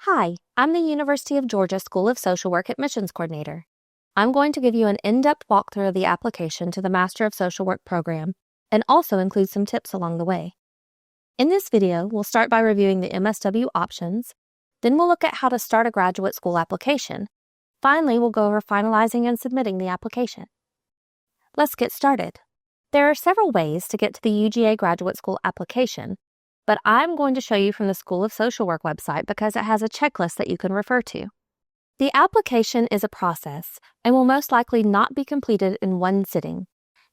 Hi, I'm the University of Georgia School of Social Work Admissions Coordinator. I'm going to give you an in-depth walkthrough of the application to the Master of Social Work program and also include some tips along the way. In this video, we'll start by reviewing the MSW options, then we'll look at how to start a graduate school application. Finally, we'll go over finalizing and submitting the application. Let's get started. There are several ways to get to the UGA graduate school application, but I'm going to show you from the School of Social Work website because it has a checklist that you can refer to. The application is a process and will most likely not be completed in one sitting.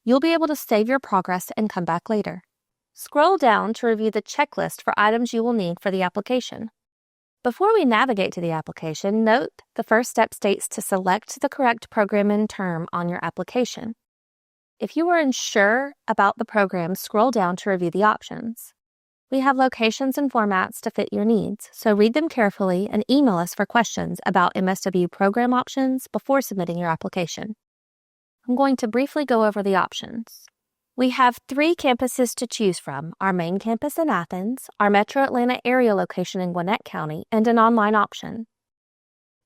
You'll be able to save your progress and come back later. Scroll down to review the checklist for items you will need for the application. Before we navigate to the application, note the first step states to select the correct program and term on your application. If you are unsure about the program, scroll down to review the options. We have locations and formats to fit your needs, so read them carefully and email us for questions about MSW program options before submitting your application. I'm going to briefly go over the options. We have 3 campuses to choose from: our main campus in Athens, our Metro Atlanta area location in Gwinnett County, and an online option.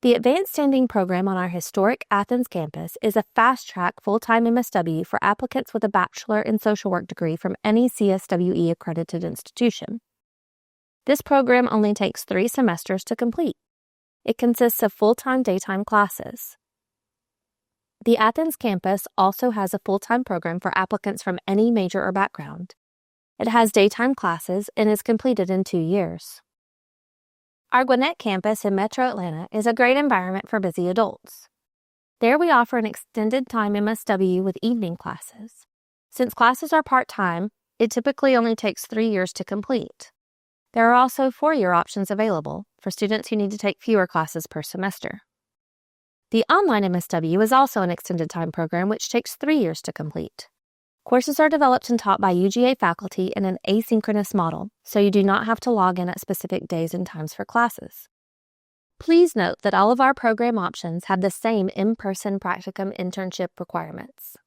The Advanced Standing program on our historic Athens campus is a fast-track full-time MSW for applicants with a Bachelor in Social Work degree from any CSWE accredited institution. This program only takes 3 semesters to complete. It consists of full-time daytime classes. The Athens campus also has a full-time program for applicants from any major or background. It has daytime classes and is completed in 2 years. Our Gwinnett campus in Metro Atlanta is a great environment for busy adults. There we offer an extended time MSW with evening classes. Since classes are part-time, it typically only takes 3 years to complete. There are also 4-year options available for students who need to take fewer classes per semester. The online MSW is also an extended time program which takes 3 years to complete. Courses are developed and taught by UGA faculty in an asynchronous model, so you do not have to log in at specific days and times for classes. Please note that all of our program options have the same in-person practicum internship requirements.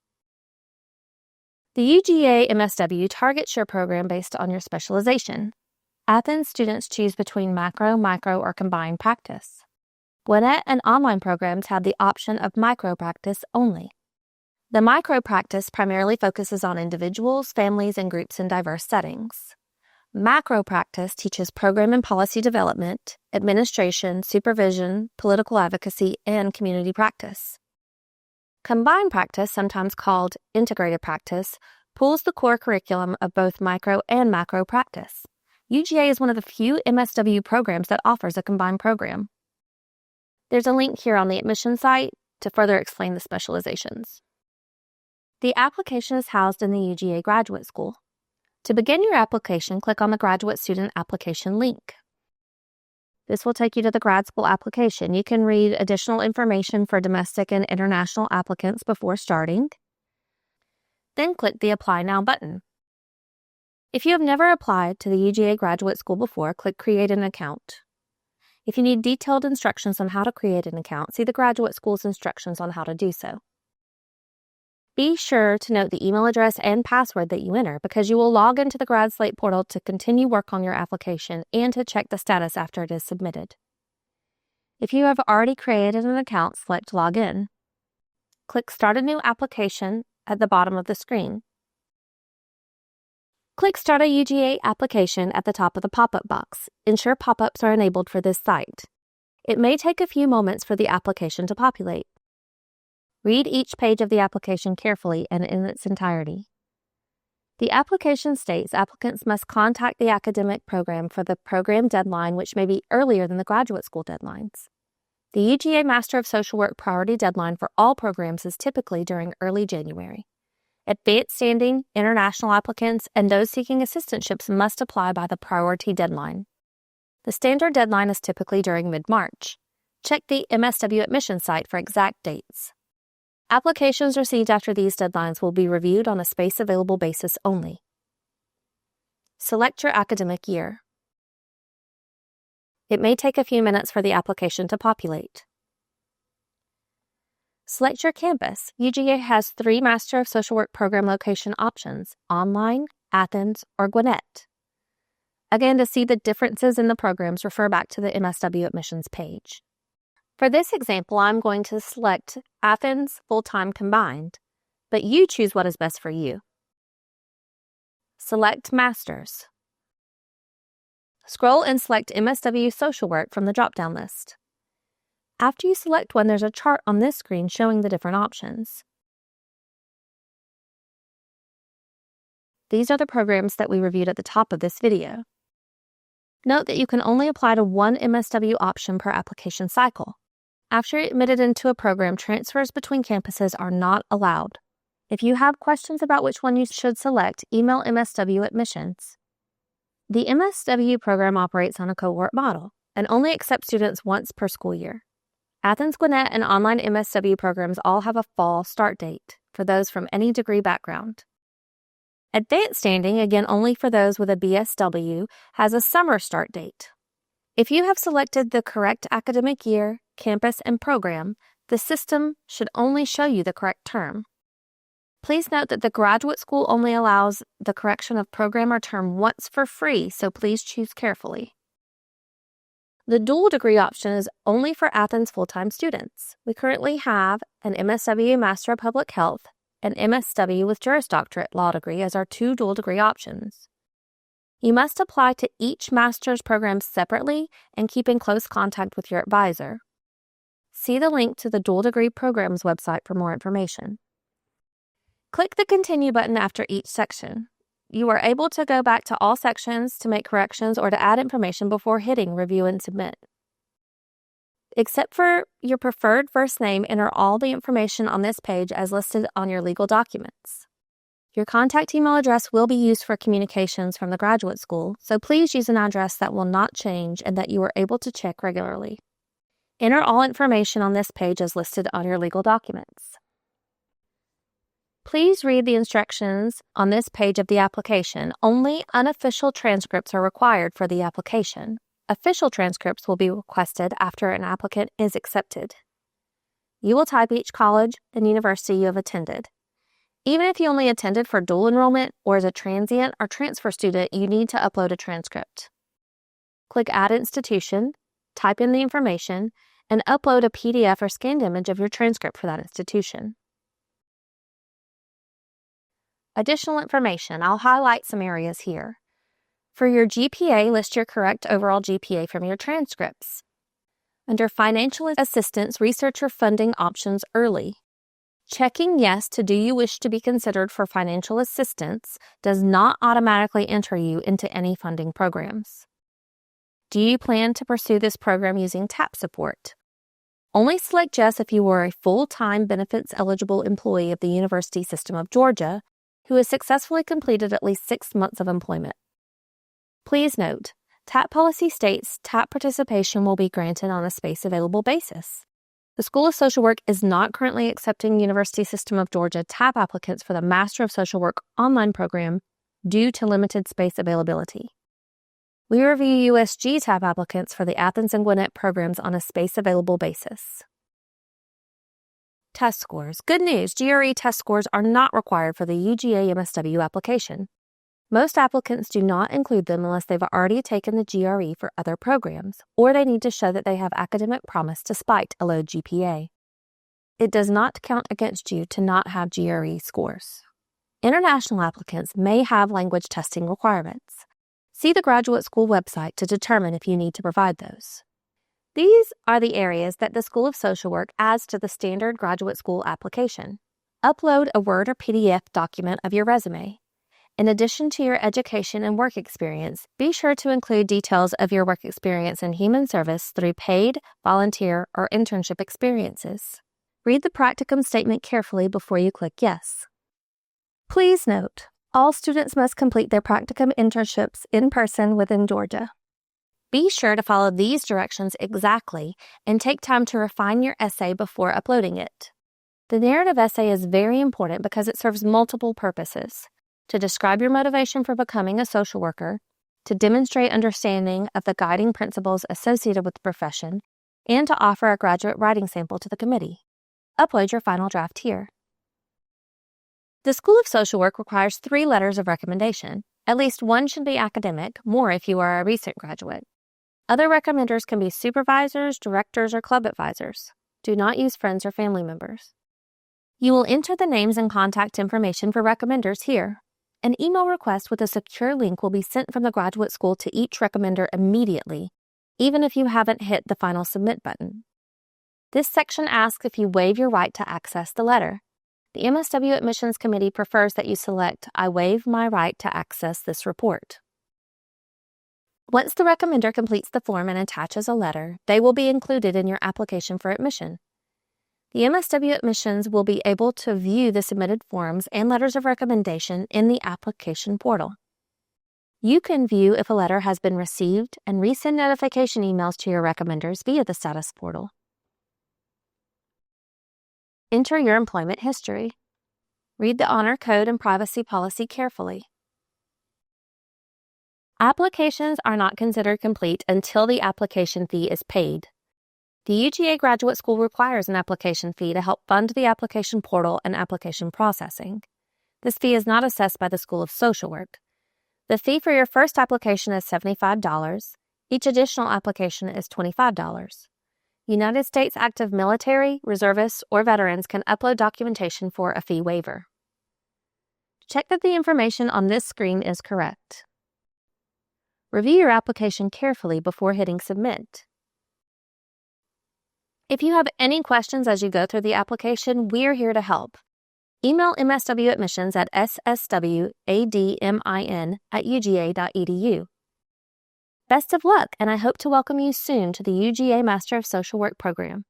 The UGA MSW targets your program based on your specialization. Athens students choose between macro, micro, or combined practice. Gwinnett and online programs have the option of micro practice only. The micro practice primarily focuses on individuals, families, and groups in diverse settings. Macro practice teaches program and policy development, administration, supervision, political advocacy, and community practice. Combined practice, sometimes called integrated practice, pulls the core curriculum of both micro and macro practice. UGA is one of the few MSW programs that offers a combined program. There's a link here on the admission site to further explain the specializations. The application is housed in the UGA Graduate School. To begin your application, click on the Graduate Student Application link. This will take you to the grad school application. You can read additional information for domestic and international applicants before starting. Then click the Apply Now button. If you have never applied to the UGA Graduate School before, click Create an Account. If you need detailed instructions on how to create an account, see the Graduate School's instructions on how to do so. Be sure to note the email address and password that you enter because you will log into the GradSlate portal to continue work on your application and to check the status after it is submitted. If you have already created an account, select Login. Click Start a New Application at the bottom of the screen. Click Start a UGA Application at the top of the pop-up box. Ensure pop-ups are enabled for this site. It may take a few moments for the application to populate. Read each page of the application carefully and in its entirety. The application states applicants must contact the academic program for the program deadline, which may be earlier than the graduate school deadlines. The UGA Master of Social Work priority deadline for all programs is typically during early January. Advanced Standing, international applicants, and those seeking assistantships must apply by the priority deadline. The standard deadline is typically during mid-March. Check the MSW Admissions site for exact dates. Applications received after these deadlines will be reviewed on a space-available basis only. Select your academic year. It may take a few minutes for the application to populate. Select your campus. UGA has 3 Master of Social Work program location options: online, Athens, or Gwinnett. Again, to see the differences in the programs, refer back to the MSW Admissions page. For this example, I'm going to select Athens Full-Time Combined, but you choose what is best for you. Select Masters. Scroll and select MSW Social Work from the drop-down list. After you select one, there's a chart on this screen showing the different options. These are the programs that we reviewed at the top of this video. Note that you can only apply to one MSW option per application cycle. After you're admitted into a program, transfers between campuses are not allowed. If you have questions about which one you should select, email MSW Admissions. The MSW program operates on a cohort model and only accepts students once per school year. Athens Gwinnett and online MSW programs all have a fall start date for those from any degree background. Advanced standing, again only for those with a BSW, has a summer start date. If you have selected the correct academic year, campus, and program, the system should only show you the correct term. Please note that the graduate school only allows the correction of program or term once for free, so please choose carefully. The dual degree option is only for Athens full-time students. We currently have an MSW Master of Public Health and MSW with Juris Doctorate Law degree as our two dual degree options. You must apply to each master's program separately and keep in close contact with your advisor. See the link to the dual degree programs website for more information. Click the Continue button after each section. You are able to go back to all sections to make corrections or to add information before hitting Review and Submit. Except for your preferred first name, enter all the information on this page as listed on your legal documents. Your contact email address will be used for communications from the graduate school, so please use an address that will not change and that you are able to check regularly. Enter all information on this page as listed on your legal documents. Please read the instructions on this page of the application. Only unofficial transcripts are required for the application. Official transcripts will be requested after an applicant is accepted. You will type each college and university you have attended. Even if you only attended for dual enrollment or as a transient or transfer student, you need to upload a transcript. Click Add Institution, type in the information, and upload a PDF or scanned image of your transcript for that institution. Additional information, I'll highlight some areas here. For your GPA, list your correct overall GPA from your transcripts. Under Financial Assistance, research your funding options early. Checking yes to do you wish to be considered for financial assistance does not automatically enter you into any funding programs. Do you plan to pursue this program using TAP support? Only select yes if you were a full-time benefits-eligible employee of the University System of Georgia who has successfully completed at least 6 months of employment. Please note, TAP policy states TAP participation will be granted on a space available basis. The School of Social Work is not currently accepting University System of Georgia TAP applicants for the Master of Social Work online program due to limited space availability. We review USG TAP applicants for the Athens and Gwinnett programs on a space available basis. Test scores. Good news, GRE test scores are not required for the UGA MSW application. Most applicants do not include them unless they've already taken the GRE for other programs, or they need to show that they have academic promise despite a low GPA. It does not count against you to not have GRE scores. International applicants may have language testing requirements. See the graduate school website to determine if you need to provide those. These are the areas that the School of Social Work adds to the standard graduate school application. Upload a Word or PDF document of your resume. In addition to your education and work experience, be sure to include details of your work experience in human service through paid, volunteer, or internship experiences. Read the practicum statement carefully before you click yes. Please note, all students must complete their practicum internships in person within Georgia. Be sure to follow these directions exactly and take time to refine your essay before uploading it. The narrative essay is very important because it serves multiple purposes: to describe your motivation for becoming a social worker, to demonstrate understanding of the guiding principles associated with the profession, and to offer a graduate writing sample to the committee. Upload your final draft here. The School of Social Work requires 3 letters of recommendation. At least one should be academic, more if you are a recent graduate. Other recommenders can be supervisors, directors, or club advisors. Do not use friends or family members. You will enter the names and contact information for recommenders here. An email request with a secure link will be sent from the graduate school to each recommender immediately, even if you haven't hit the final submit button. This section asks if you waive your right to access the letter. The MSW Admissions Committee prefers that you select I waive my right to access this report. Once the recommender completes the form and attaches a letter, they will be included in your application for admission. The MSW Admissions will be able to view the submitted forms and letters of recommendation in the application portal. You can view if a letter has been received and resend notification emails to your recommenders via the status portal. Enter your employment history. Read the honor code and privacy policy carefully. Applications are not considered complete until the application fee is paid. The UGA Graduate School requires an application fee to help fund the application portal and application processing. This fee is not assessed by the School of Social Work. The fee for your first application is $75. Each additional application is $25. United States active military, reservists, or veterans can upload documentation for a fee waiver. Check that the information on this screen is correct. Review your application carefully before hitting submit. If you have any questions as you go through the application, we're here to help. Email MSW Admissions at sswadmin@uga.edu. Best of luck, and I hope to welcome you soon to the UGA Master of Social Work program.